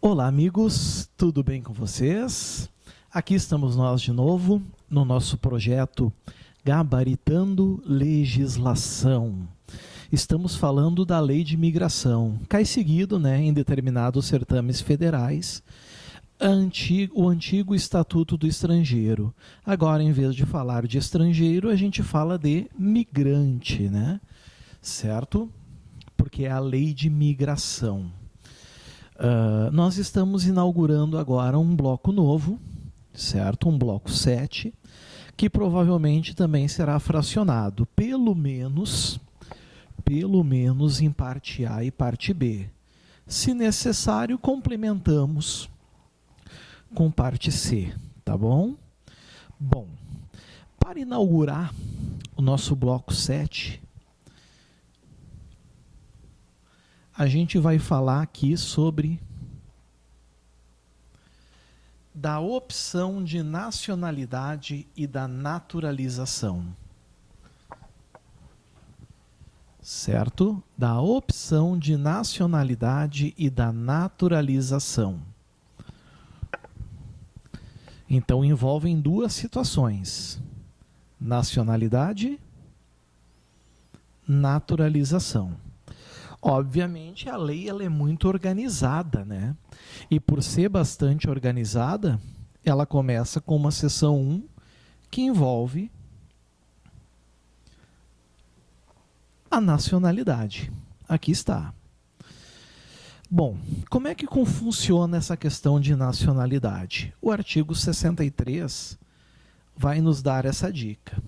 Olá, amigos, tudo bem com vocês? Aqui estamos nós de novo no nosso projeto Gabaritando Legislação. Estamos falando da lei de imigração. Cai seguido, em determinados certames federais, o antigo Estatuto do Estrangeiro. Agora, em vez de falar de estrangeiro, a gente fala de migrante, certo? Porque é a lei de migração. Nós estamos inaugurando agora um bloco novo, certo? Um bloco 7, que provavelmente também será fracionado, pelo menos em parte A e parte B. Se necessário, complementamos com parte C, tá bom? Bom, para inaugurar o nosso bloco 7, a gente vai falar aqui sobre da opção de nacionalidade e da naturalização. Certo? Da opção de nacionalidade e da naturalização. Então, envolvem duas situações: nacionalidade, naturalização. Obviamente, a lei ela é muito organizada, E por ser bastante organizada, ela começa com uma seção 1 que envolve a nacionalidade. Aqui está. Bom, como é que funciona essa questão de nacionalidade? O artigo 63 vai nos dar essa dica.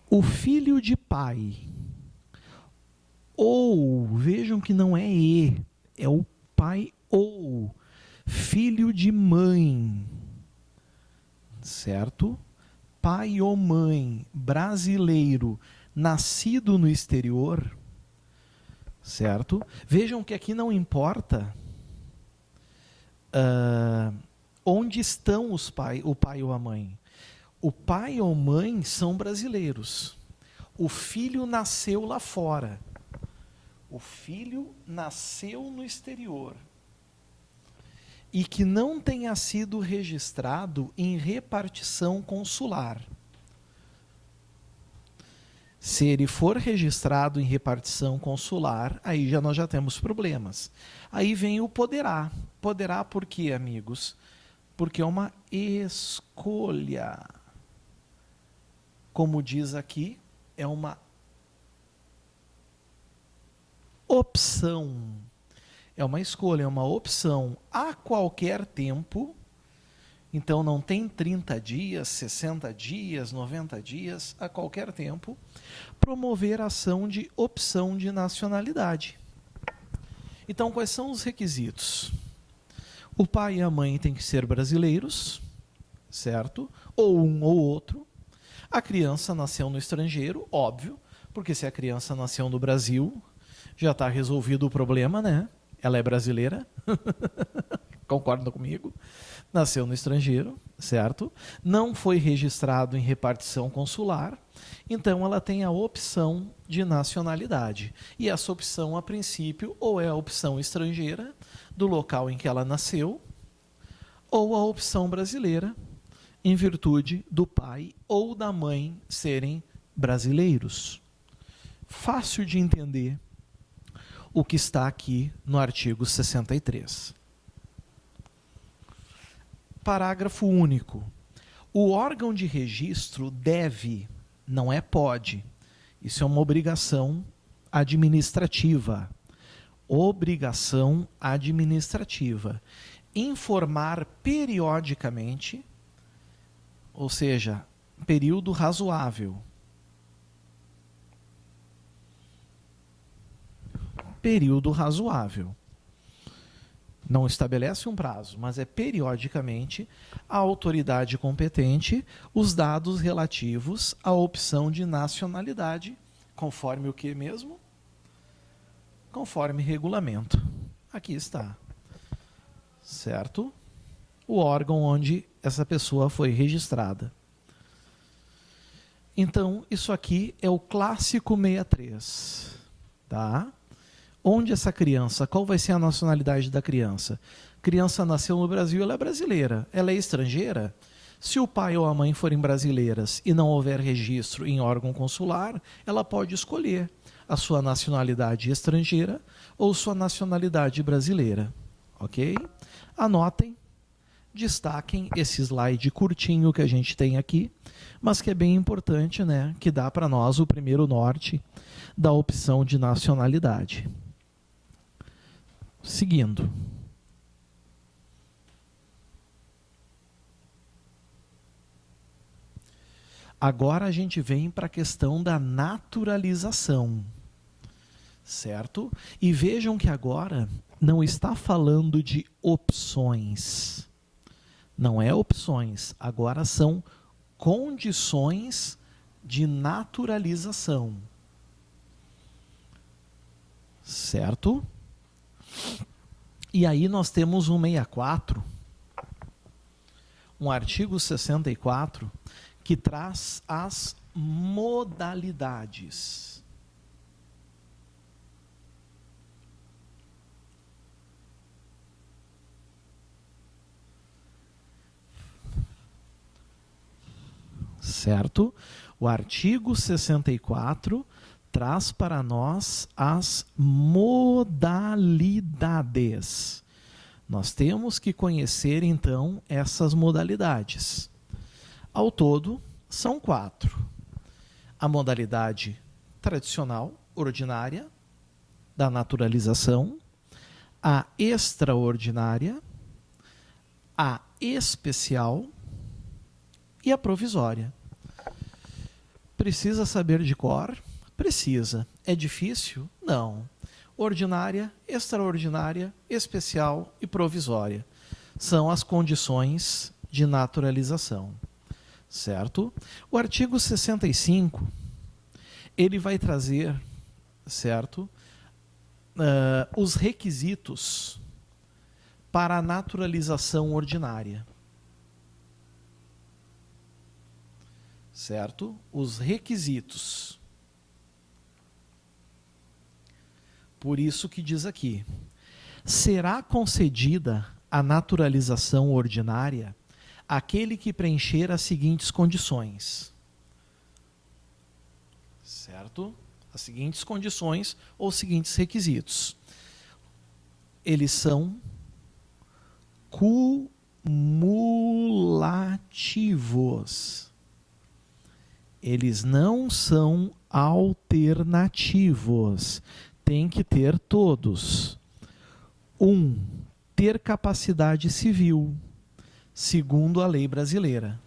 O filho de pai, ou, vejam que não é e, é o pai ou, filho de mãe, certo? Pai ou mãe brasileiro nascido no exterior, certo? Vejam que aqui não importa onde estão o pai ou a mãe. O pai ou mãe são brasileiros. O filho nasceu lá fora. O filho nasceu no exterior e que não tenha sido registrado em repartição consular. Se ele for registrado em repartição consular, aí nós já temos problemas. Aí vem o poderá. Poderá por quê, amigos? Porque é uma escolha. Como diz aqui, é uma opção. É uma escolha, é uma opção a qualquer tempo. Então não tem 30 dias, 60 dias, 90 dias, a qualquer tempo, promover ação de opção de nacionalidade. Então quais são os requisitos? O pai e a mãe têm que ser brasileiros, certo? Ou um ou outro. A criança nasceu no estrangeiro, óbvio, porque se a criança nasceu no Brasil, já está resolvido o problema, Ela é brasileira, concordam comigo? Nasceu no estrangeiro, certo? Não foi registrado em repartição consular, então ela tem a opção de nacionalidade. E essa opção, a princípio, ou é a opção estrangeira, do local em que ela nasceu, ou a opção brasileira, em virtude do pai ou da mãe serem brasileiros. Fácil de entender o que está aqui no artigo 63. Parágrafo único. O órgão de registro deve, não é pode, isso é uma obrigação administrativa. Obrigação administrativa. Informar periodicamente, ou seja, período razoável. Período razoável. Não estabelece um prazo, mas é periodicamente a autoridade competente os dados relativos à opção de nacionalidade, conforme o que mesmo? Conforme regulamento. Aqui está. Certo? O órgão onde essa pessoa foi registrada. Então, isso aqui é o clássico 63. Tá? Onde essa criança, qual vai ser a nacionalidade da criança? Criança nasceu no Brasil, ela é brasileira. Ela é estrangeira? Se o pai ou a mãe forem brasileiras e não houver registro em órgão consular, ela pode escolher a sua nacionalidade estrangeira ou sua nacionalidade brasileira. Ok? Anotem, destaquem esse slide curtinho que a gente tem aqui, mas que é bem importante, né? Que dá para nós o primeiro norte da opção de nacionalidade. Seguindo. Agora a gente vem para a questão da naturalização, certo? E vejam que agora não está falando de opções. Não é opções, agora são condições de naturalização. Certo? E aí nós temos um 64, um artigo 64, que traz as modalidades. Certo? O artigo 64 traz para nós as modalidades. Nós temos que conhecer, então, essas modalidades. Ao todo, são 4. A modalidade tradicional, ordinária, da naturalização, a extraordinária, a especial e a provisória. Precisa saber de cor? Precisa. É difícil? Não. Ordinária, extraordinária, especial e provisória são as condições de naturalização. Certo? O artigo 65, ele vai trazer, certo, os requisitos para a naturalização ordinária. Certo? Os requisitos. Por isso que diz aqui, será concedida a naturalização ordinária aquele que preencher as seguintes condições. Certo? As seguintes condições ou seguintes requisitos. Eles são cumulativos. Eles não são alternativos. Tem que ter todos. 1. Ter capacidade civil, segundo a lei brasileira.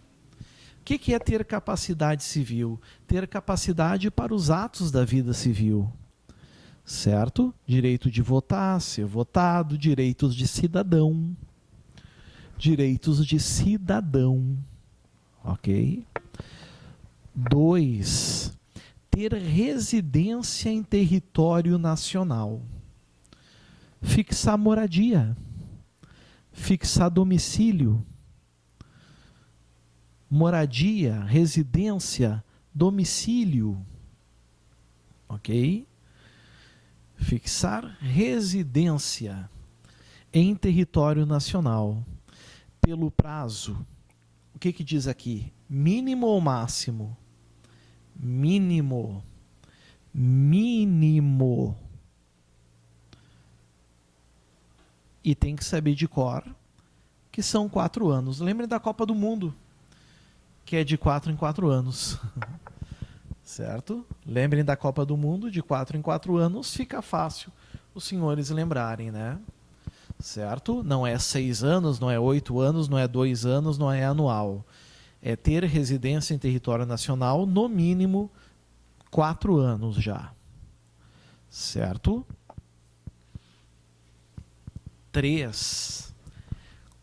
O que é ter capacidade civil? Ter capacidade para os atos da vida civil. Certo? Direito de votar, ser votado, direitos de cidadão. Direitos de cidadão. Ok? 2. Ter residência em território nacional. Fixar moradia. Fixar domicílio. Moradia, residência, domicílio. Ok? Fixar residência em território nacional. Pelo prazo. O que diz aqui? Mínimo ou máximo? Mínimo. Mínimo. E tem que saber de cor que são 4 anos. Lembrem da Copa do Mundo, que é de 4 em 4 anos. Certo? Lembrem da Copa do Mundo, de 4 em 4 anos, fica fácil os senhores lembrarem, né? Certo? Não é 6 anos, não é 8 anos, não é 2 anos, não é anual. É ter residência em território nacional, no mínimo 4 anos já. Certo? 3.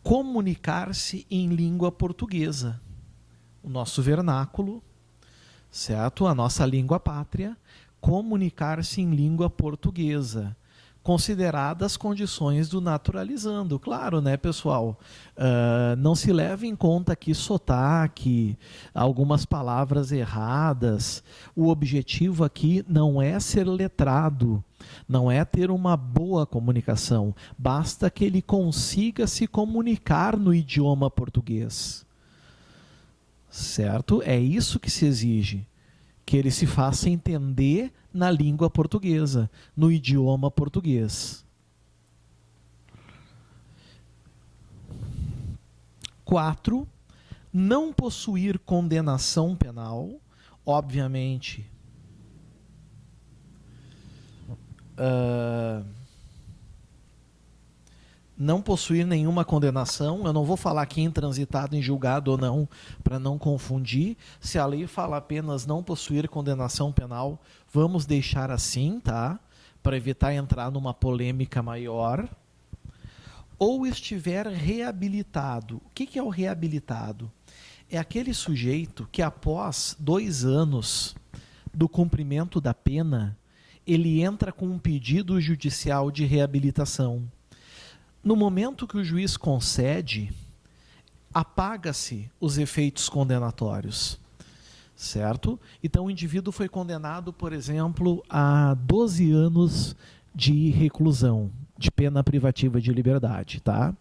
Comunicar-se em língua portuguesa. O nosso vernáculo, certo? A nossa língua pátria. Comunicar-se em língua portuguesa. consideradas condições do naturalizando. Claro, né, pessoal? Não se leva em conta aqui sotaque, algumas palavras erradas. O objetivo aqui não é ser letrado, não é ter uma boa comunicação. Basta que ele consiga se comunicar no idioma português. Certo? É isso que se exige. Que ele se faça entender na língua portuguesa, no idioma português. 4. Não possuir condenação penal, obviamente. Não possuir nenhuma condenação. Eu não vou falar aqui em transitado, em julgado ou não, para não confundir. Se a lei fala apenas não possuir condenação penal, vamos deixar assim, tá? Para evitar entrar numa polêmica maior. Ou estiver reabilitado. O que é o reabilitado? É aquele sujeito que após 2 anos do cumprimento da pena, ele entra com um pedido judicial de reabilitação. No momento que o juiz concede, apaga-se os efeitos condenatórios, certo? Então o indivíduo foi condenado, por exemplo, a 12 anos de reclusão, de pena privativa de liberdade, tá?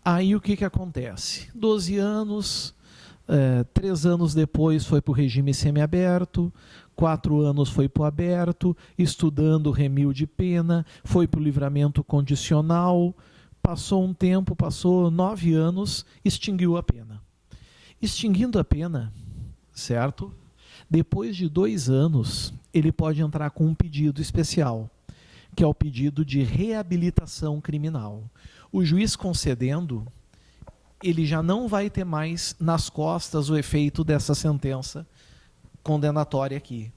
Aí o que acontece? 12 anos, 3 anos depois foi para o regime semiaberto, 4 anos foi para o aberto, estudando remil de pena, foi para o livramento condicional, passou um tempo, passou 9 anos, extinguiu a pena. Extinguindo a pena, certo? Depois de 2 anos, ele pode entrar com um pedido especial, que é o pedido de reabilitação criminal. O juiz concedendo, ele já não vai ter mais nas costas o efeito dessa sentença condenatória aqui.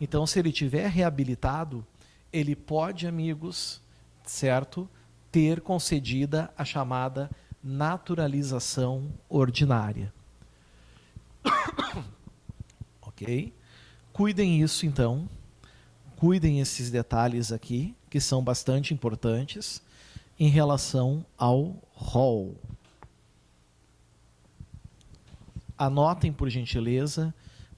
Então, se ele tiver reabilitado, ele pode, amigos, certo, ter concedida a chamada naturalização ordinária. Ok? Cuidem isso, então. Cuidem esses detalhes aqui, que são bastante importantes, em relação ao rol. Anotem, por gentileza,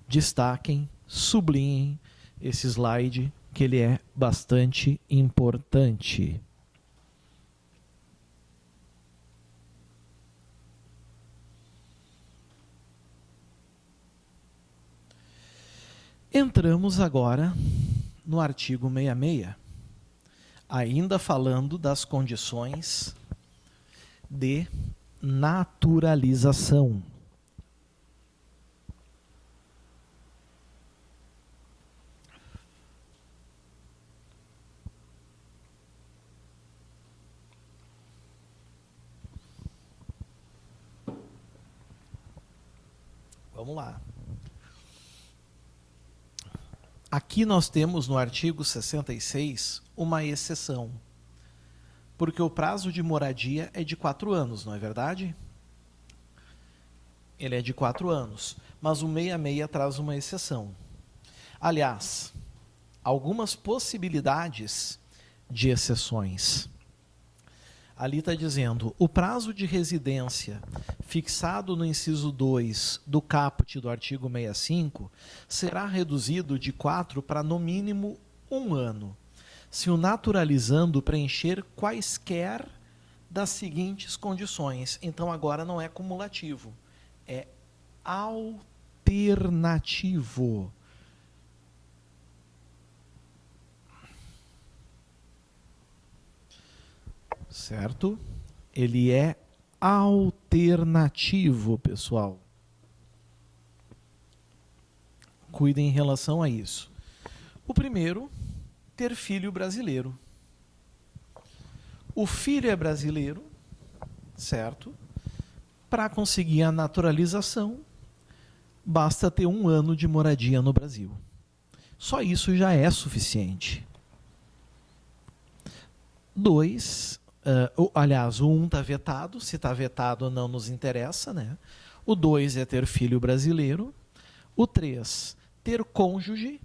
destaquem, sublinhem esse slide, que ele é bastante importante. Entramos agora no artigo 66, ainda falando das condições de naturalização. Vamos lá. Aqui nós temos no artigo 66 uma exceção, porque o prazo de moradia é de 4 anos, não é verdade? Ele é de 4 anos, mas o 66 traz uma exceção. Aliás, algumas possibilidades de exceções. Ali está dizendo, o prazo de residência fixado no inciso 2 do caput do artigo 65 será reduzido de 4 para no mínimo 1 ano, se o naturalizando preencher quaisquer das seguintes condições. Então agora não é cumulativo, é alternativo. Certo? Ele é alternativo, pessoal. Cuidem em relação a isso. O primeiro, ter filho brasileiro. O filho é brasileiro, certo? Para conseguir a naturalização, basta ter 1 ano de moradia no Brasil. Só isso já é suficiente. 2, aliás, o 1 está vetado, se está vetado não nos interessa, né? O 2 é ter filho brasileiro. O 3, ter cônjuge.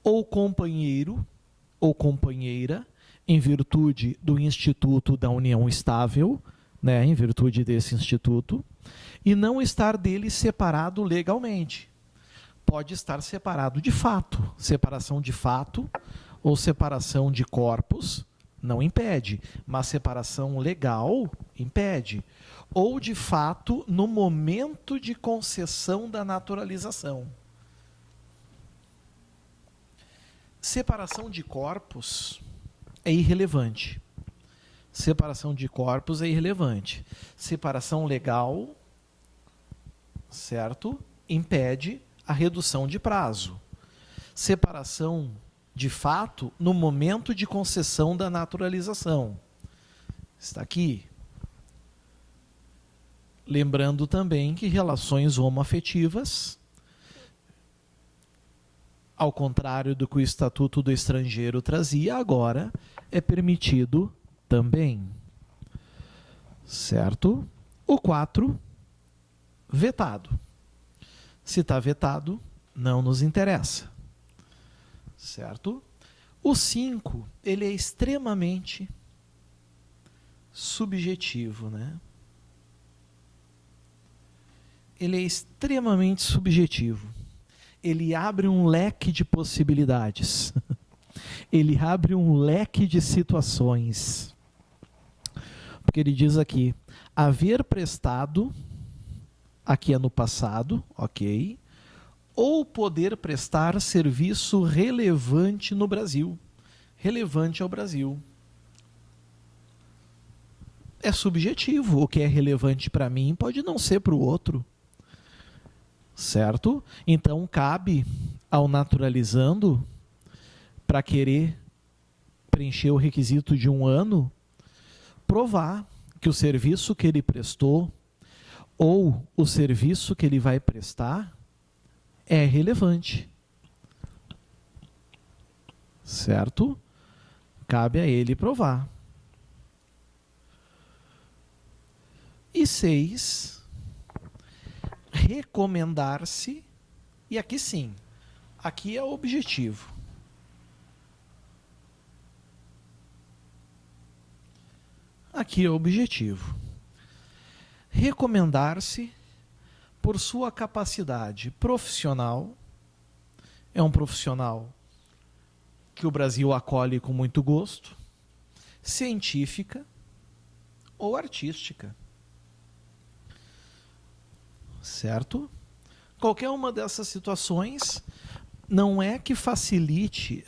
ou companheiro ou companheira, em virtude do Instituto da União Estável, né, em virtude desse instituto, e não estar dele separado legalmente. Pode estar separado de fato. Separação de fato ou separação de corpos não impede, mas separação legal impede. Ou de fato no momento de concessão da naturalização. Separação de corpos é irrelevante. Separação de corpos é irrelevante. Separação legal, certo? Impede a redução de prazo. Separação de fato no momento de concessão da naturalização. Está aqui. Lembrando também que relações homoafetivas, ao contrário do que o Estatuto do Estrangeiro trazia, agora é permitido também. Certo? O 4, vetado. Se está vetado, não nos interessa. Certo? O 5, ele é extremamente subjetivo, né? Ele é extremamente subjetivo. Ele abre um leque de possibilidades. Ele abre um leque de situações. Porque ele diz aqui, haver prestado, aqui é no passado, ok, ou poder prestar serviço relevante no Brasil. Relevante ao Brasil. É subjetivo. O que é relevante para mim pode não ser para o outro. Certo? Então, cabe ao naturalizando, para querer preencher o requisito de 1 ano, provar que o serviço que ele prestou ou o serviço que ele vai prestar é relevante. Certo? Cabe a ele provar. E 6, recomendar-se, e aqui sim, aqui é o objetivo. Aqui é o objetivo. Recomendar-se por sua capacidade profissional, é um profissional que o Brasil acolhe com muito gosto, científica ou artística. Certo? Qualquer uma dessas situações não é que facilite,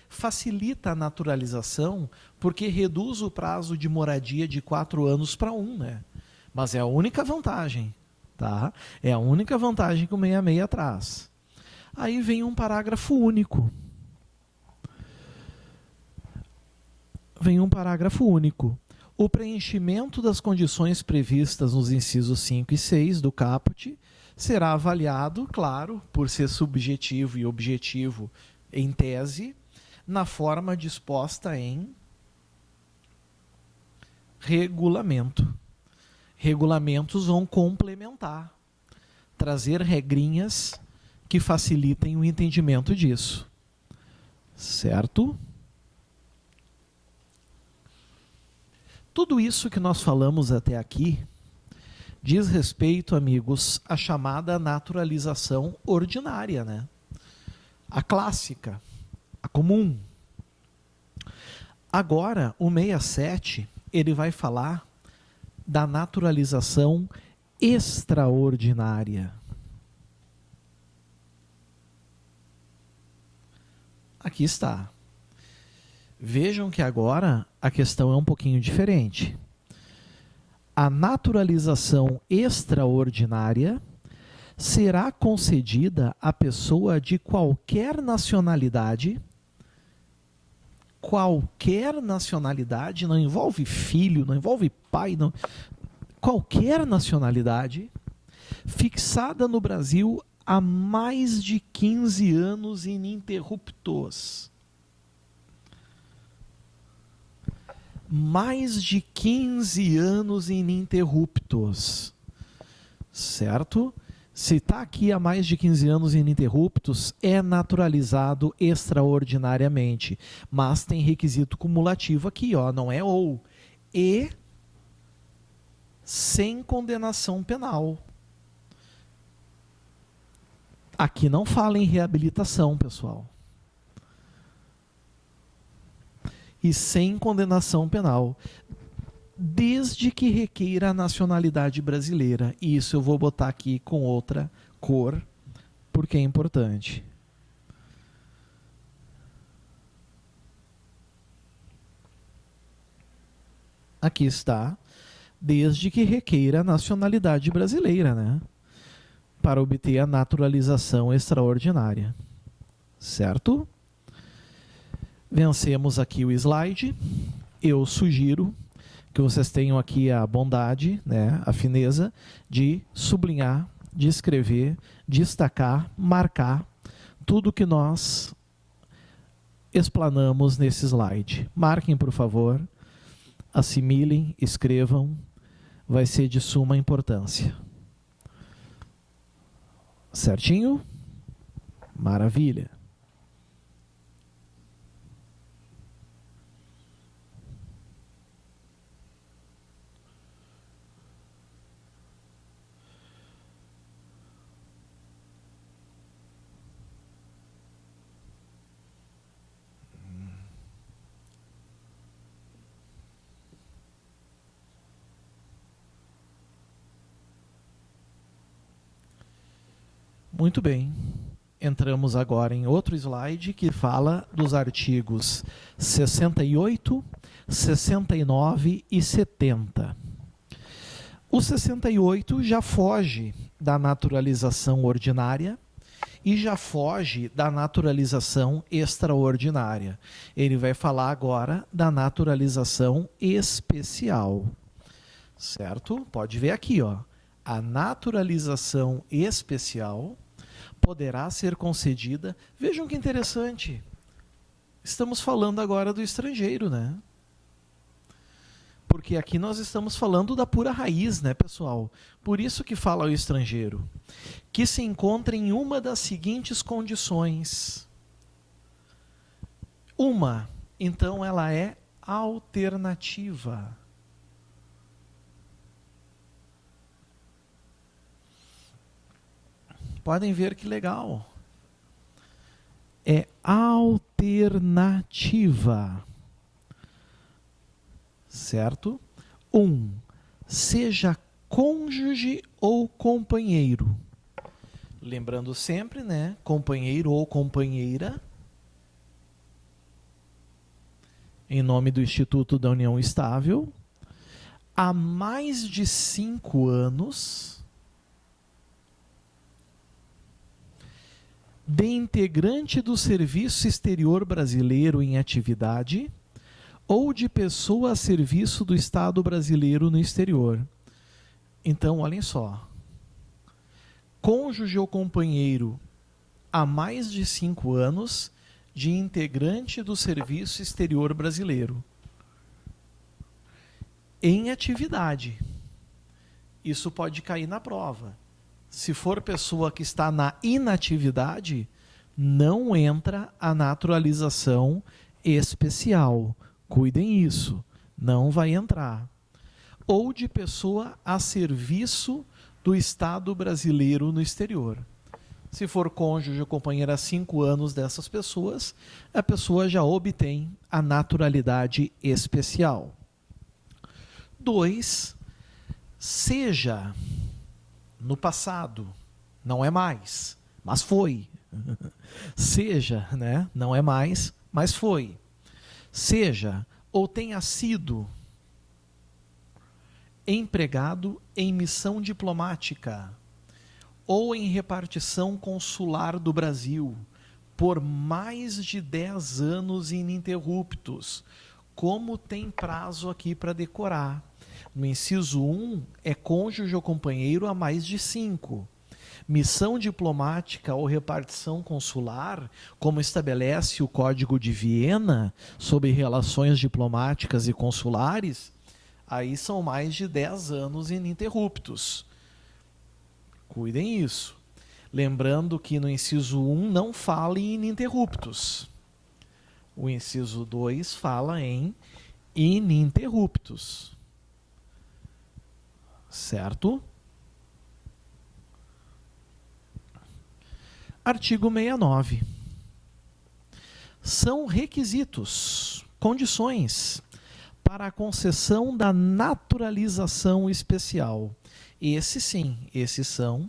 facilita a naturalização, porque reduz o prazo de moradia de 4 anos para 1, né? Mas é a única vantagem, tá? É a única vantagem que o 66 traz. Aí vem um parágrafo único. Vem um parágrafo único. O preenchimento das condições previstas nos incisos 5 e 6 do caput será avaliado, claro, por ser subjetivo e objetivo em tese, na forma disposta em regulamento. Regulamentos vão complementar, trazer regrinhas que facilitem o entendimento disso. Certo? Tudo isso que nós falamos até aqui diz respeito, amigos, à chamada naturalização ordinária, né? A clássica, a comum. Agora, o 67, ele vai falar da naturalização extraordinária. Aqui está. Vejam que agora a questão é um pouquinho diferente. A naturalização extraordinária será concedida a pessoa de qualquer nacionalidade, não envolve filho, não envolve pai, não, qualquer nacionalidade, fixada no Brasil há mais de 15 anos ininterruptos. Mais de 15 anos ininterruptos. Certo? Se está aqui há mais de 15 anos ininterruptos, é naturalizado extraordinariamente. Mas tem requisito cumulativo aqui, ó, não é ou. E sem condenação penal. Aqui não fala em reabilitação, pessoal. E sem condenação penal. Desde que requeira a nacionalidade brasileira. E isso eu vou botar aqui com outra cor, porque é importante. Aqui está. Desde que requeira a nacionalidade brasileira, né? Para obter a naturalização extraordinária. Certo? Vencemos aqui o slide. Eu sugiro que vocês tenham aqui a bondade, né, a fineza de sublinhar, de escrever, destacar, marcar tudo que nós explanamos nesse slide. Marquem, por favor, assimilem, escrevam, vai ser de suma importância. Certinho? Maravilha. Muito bem. Entramos agora em outro slide que fala dos artigos 68, 69 e 70. O 68 já foge da naturalização ordinária e já foge da naturalização extraordinária. Ele vai falar agora da naturalização especial. Certo? Pode ver aqui, ó. A naturalização especial poderá ser concedida. Vejam que interessante. Estamos falando agora do estrangeiro, né? Porque aqui nós estamos falando da pura raiz, né, pessoal? Por isso que fala o estrangeiro. Que se encontra em uma das seguintes condições. Uma, então ela é alternativa. Podem ver que legal. É alternativa. Certo? 1. Seja cônjuge ou companheiro. Lembrando sempre, né? Companheiro ou companheira. Em nome do Instituto da União Estável. Há mais de 5 anos. De integrante do Serviço Exterior Brasileiro em atividade ou de pessoa a serviço do Estado brasileiro no exterior. Então, olhem só. Cônjuge ou companheiro há mais de 5 anos de integrante do Serviço Exterior Brasileiro em atividade. Isso pode cair na prova. Se for pessoa que está na inatividade, não entra a naturalização especial. Cuidem isso, não vai entrar. Ou de pessoa a serviço do Estado brasileiro no exterior. Se for cônjuge ou companheira há 5 anos dessas pessoas, a pessoa já obtém a naturalidade especial. 2, seja no passado, não é mais, mas foi. Seja, né? Não é mais, mas foi. Seja ou tenha sido empregado em missão diplomática ou em repartição consular do Brasil por mais de 10 anos ininterruptos, como tem prazo aqui para decorar. No inciso 1, é cônjuge ou companheiro há mais de 5. Missão diplomática ou repartição consular, como estabelece o Código de Viena sobre relações diplomáticas e consulares, aí são mais de 10 anos ininterruptos. Cuidem isso. Lembrando que no inciso 1 não fala em ininterruptos. O inciso 2 fala em ininterruptos. Certo? Artigo 69. São requisitos, condições para a concessão da naturalização especial. Esses sim, esses são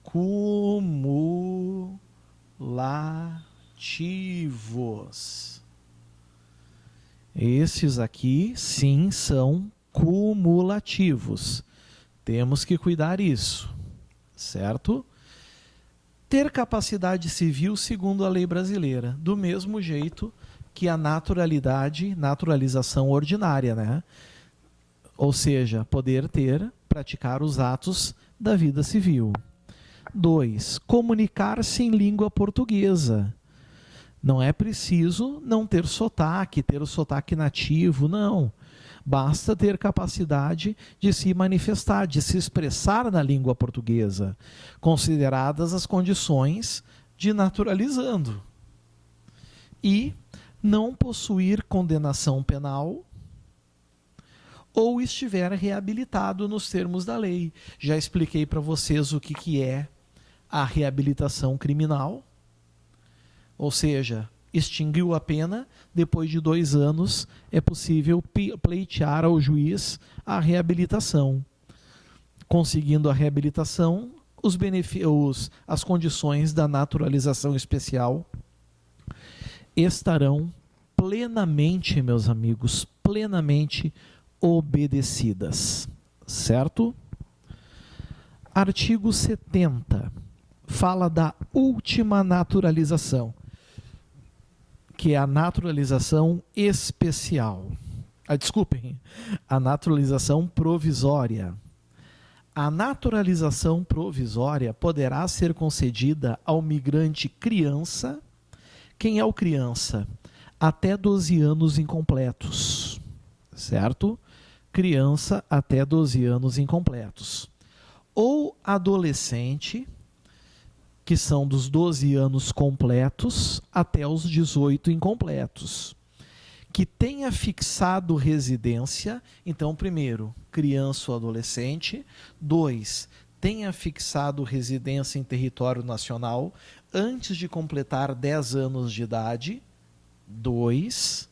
cumulativos. Esses aqui sim são cumulativos. Temos que cuidar isso, certo? Ter capacidade civil segundo a lei brasileira, do mesmo jeito que a naturalização ordinária, né? Ou seja, poder praticar os atos da vida civil. 2. Comunicar-se em língua portuguesa. Não é preciso não ter ter o sotaque nativo, não. Basta ter capacidade de se manifestar, de se expressar na língua portuguesa, consideradas as condições de naturalizando. E não possuir condenação penal ou estiver reabilitado nos termos da lei. Já expliquei para vocês o que é a reabilitação criminal, ou seja, extinguiu a pena, depois de 2 anos é possível pleitear ao juiz a reabilitação. Conseguindo a reabilitação, as condições da naturalização especial estarão plenamente, meus amigos, plenamente obedecidas. Certo? Artigo 70. Fala da última naturalização, que é a naturalização especial. Desculpem, a naturalização provisória. A naturalização provisória poderá ser concedida ao migrante criança. Quem é o criança? Até 12 anos incompletos. Certo? Criança até 12 anos incompletos. Ou adolescente, que são dos 12 anos completos até os 18 incompletos, que tenha fixado residência. Então, primeiro, criança ou adolescente. 2, tenha fixado residência em território nacional antes de completar 10 anos de idade. 2,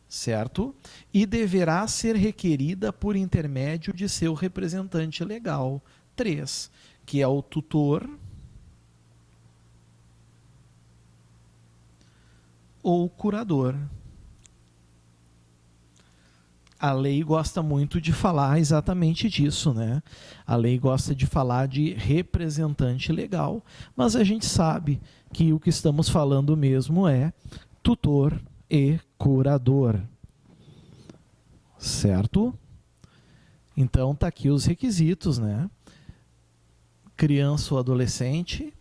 certo? E deverá ser requerida por intermédio de seu representante legal. 3, que é o tutor ou curador. A lei gosta muito de falar exatamente disso, né? A lei gosta de falar de representante legal, mas a gente sabe que o que estamos falando mesmo é tutor e curador. Certo? Então, tá aqui os requisitos, né? Criança ou adolescente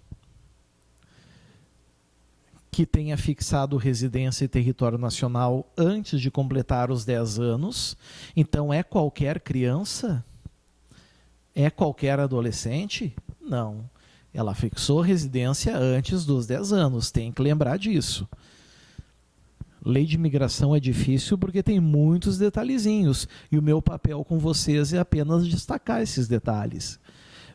que tenha fixado residência e território nacional antes de completar os 10 anos. Então, é qualquer criança? É qualquer adolescente? Não. Ela fixou residência antes dos 10 anos. Tem que lembrar disso. Lei de imigração é difícil porque tem muitos detalhezinhos. E o meu papel com vocês é apenas destacar esses detalhes.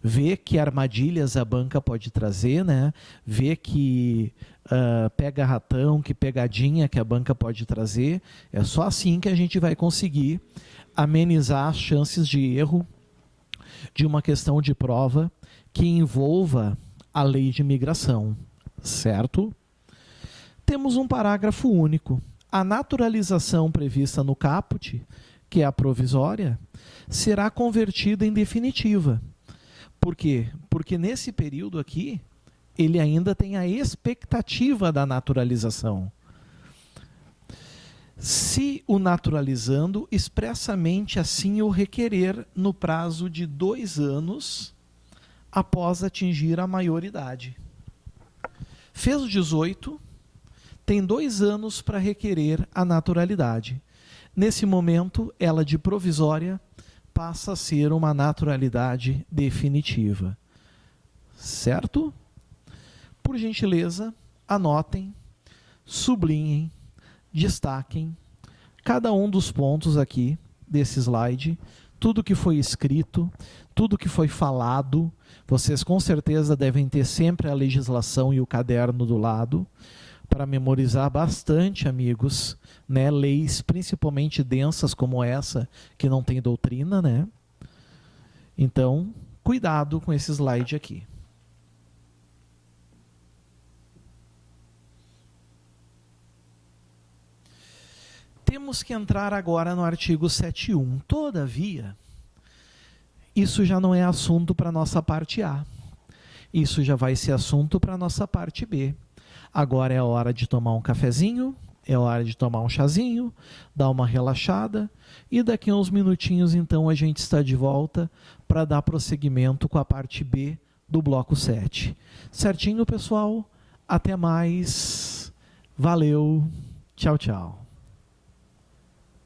Ver que armadilhas a banca pode trazer, né? Ver que pega ratão, que pegadinha que a banca pode trazer. É só assim que a gente vai conseguir amenizar as chances de erro de uma questão de prova que envolva a lei de imigração, certo? Temos um parágrafo único. A naturalização prevista no caput, que é a provisória, será convertida em definitiva. Por quê? Porque nesse período aqui, ele ainda tem a expectativa da naturalização. Se o naturalizando expressamente assim o requerer no prazo de 2 anos após atingir a maioridade. Fez 18, tem 2 anos para requerer a naturalidade. Nesse momento, ela de provisória passa a ser uma naturalidade definitiva. Certo? Por gentileza, anotem, sublinhem, destaquem cada um dos pontos aqui desse slide, tudo que foi escrito, tudo que foi falado. Vocês com certeza devem ter sempre a legislação e o caderno do lado para memorizar bastante, amigos, né? Leis principalmente densas como essa, que não tem doutrina, né? Então, cuidado com esse slide aqui. Temos que entrar agora no artigo 7.1. Todavia, isso já não é assunto para a nossa parte A. Isso já vai ser assunto para a nossa parte B. Agora é a hora de tomar um cafezinho, é a hora de tomar um chazinho, dar uma relaxada, e daqui a uns minutinhos, então, a gente está de volta para dar prosseguimento com a parte B do bloco 7. Certinho, pessoal? Até mais. Valeu. Tchau, tchau.